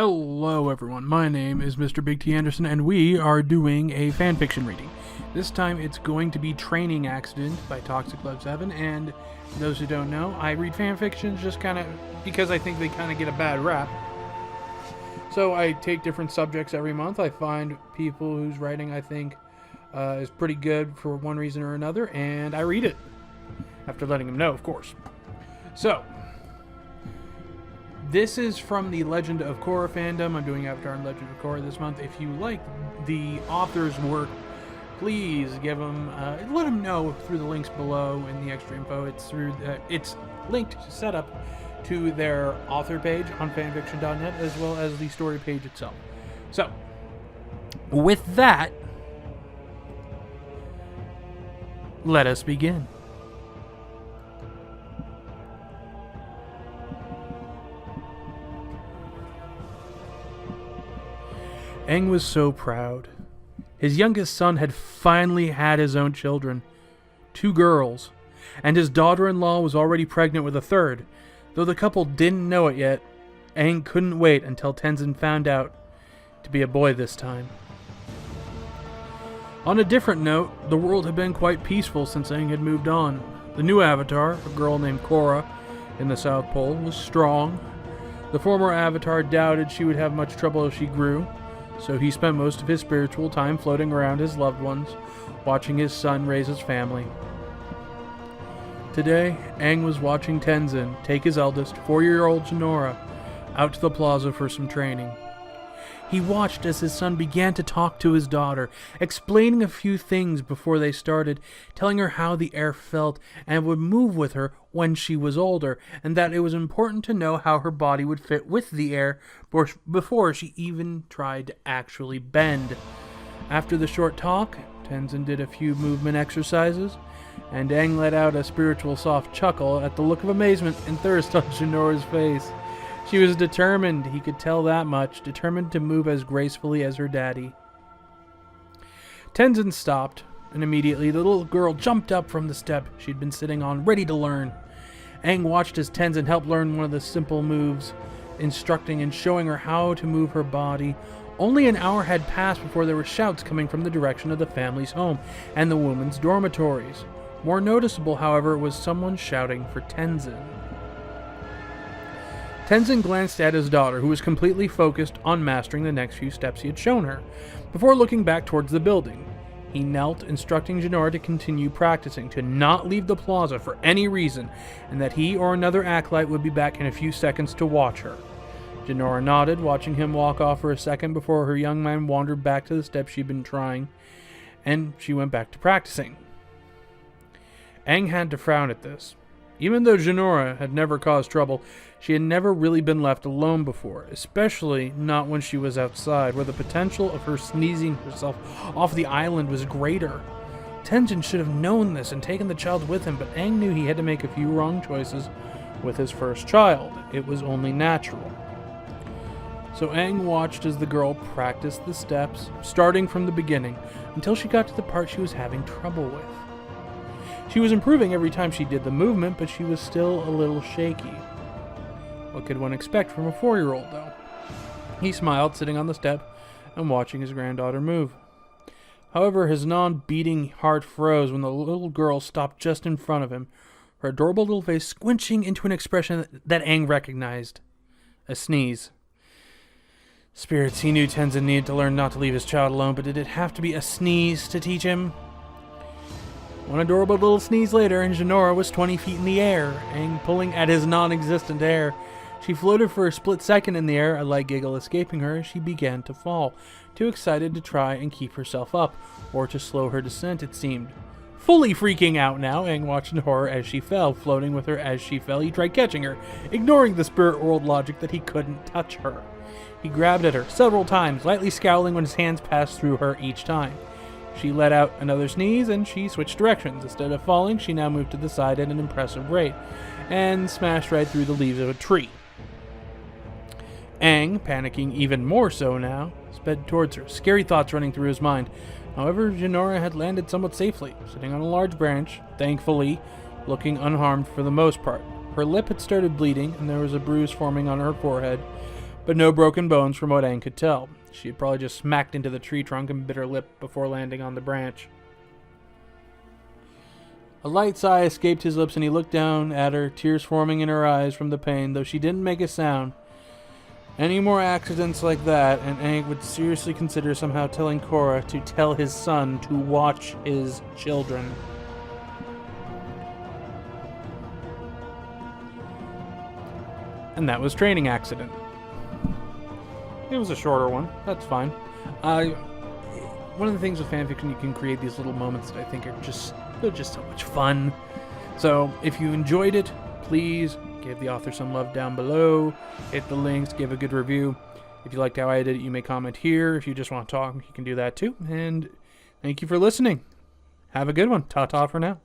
Hello everyone, my name is Mr. Big T Anderson and we are doing a fanfiction reading. This time it's going to be Training Accident by ToxicLove7, and for those who don't know, I read fanfictions just kind of because I think they kind of get a bad rap. So I take different subjects every month. I find people whose writing I think is pretty good for one reason or another, and I read it. After letting them know, of course. So, this is from the Legend of Korra fandom. I'm doing Avatar and Legend of Korra this month. If you like the author's work, please give them, let them know through the links below in the extra info. It's linked set up to their author page on fanfiction.net as well as the story page itself. So, with that, let us begin. Aang was so proud. His youngest son had finally had his own children, 2 girls, and his daughter-in-law was already pregnant with a third. Though the couple didn't know it yet, Aang couldn't wait until Tenzin found out to be a boy this time. On a different note, the world had been quite peaceful since Aang had moved on. The new Avatar, a girl named Korra in the South Pole, was strong. The former Avatar doubted she would have much trouble if she grew, so he spent most of his spiritual time floating around his loved ones, watching his son raise his family. Today, Aang was watching Tenzin take his eldest, 4-year-old Jinora, out to the plaza for some training. He watched as his son began to talk to his daughter, explaining a few things before they started, telling her how the air felt and would move with her when she was older, and that it was important to know how her body would fit with the air before she even tried to actually bend. After the short talk, Tenzin did a few movement exercises, and Aang let out a spiritual soft chuckle at the look of amazement and thirst on Jinora's face. She was determined, he could tell that much, determined to move as gracefully as her daddy. Tenzin stopped, and immediately the little girl jumped up from the step she'd been sitting on, ready to learn. Aang watched as Tenzin helped learn one of the simple moves, instructing and showing her how to move her body. Only an hour had passed before there were shouts coming from the direction of the family's home and the women's dormitories. More noticeable, however, was someone shouting for Tenzin. Tenzin glanced at his daughter, who was completely focused on mastering the next few steps he had shown her, before looking back towards the building. He knelt, instructing Jinora to continue practicing, to not leave the plaza for any reason, and that he or another acolyte would be back in a few seconds to watch her. Jinora nodded, watching him walk off for a second before her young man wandered back to the steps she'd been trying, and she went back to practicing. Aang had to frown at this. Even though Jinora had never caused trouble, she had never really been left alone before, especially not when she was outside, where the potential of her sneezing herself off the island was greater. Tenzin should have known this and taken the child with him, but Aang knew he had to make a few wrong choices with his first child. It was only natural. So Aang watched as the girl practiced the steps, starting from the beginning, until she got to the part she was having trouble with. She was improving every time she did the movement, but she was still a little shaky. What could one expect from a 4-year-old, though? He smiled, sitting on the step and watching his granddaughter move. However, his non-beating heart froze when the little girl stopped just in front of him, her adorable little face squinching into an expression that Aang recognized. A sneeze. Spirits, he knew Tenzin needed to learn not to leave his child alone, but did it have to be a sneeze to teach him? One adorable little sneeze later, and Jinora was 20 feet in the air, Aang pulling at his non-existent hair. She floated for a split second in the air, a light giggle escaping her as she began to fall, too excited to try and keep herself up, or to slow her descent, it seemed. Fully freaking out now, Aang watched in horror as she fell, floating with her as she fell. He tried catching her, ignoring the spirit world logic that he couldn't touch her. He grabbed at her several times, lightly scowling when his hands passed through her each time. She let out another sneeze, and she switched directions. Instead of falling, she now moved to the side at an impressive rate, and smashed right through the leaves of a tree. Aang, panicking even more so now, sped towards her, scary thoughts running through his mind. However, Jinora had landed somewhat safely, sitting on a large branch, thankfully, looking unharmed for the most part. Her lip had started bleeding, and there was a bruise forming on her forehead, but no broken bones from what Aang could tell. She had probably just smacked into the tree trunk and bit her lip before landing on the branch. A light sigh escaped his lips and he looked down at her, tears forming in her eyes from the pain, though she didn't make a sound. Any more accidents like that, and Aang would seriously consider somehow telling Korra to tell his son to watch his children. And that was Training Accident. It was a shorter one. That's fine. One of the things with fanfiction, you can create these little moments that I think are they're just so much fun. So if you enjoyed it, please give the author some love down below. Hit the links, give a good review. If you liked how I did it, you may comment here. If you just want to talk, you can do that too. And thank you for listening. Have a good one. Ta-ta for now.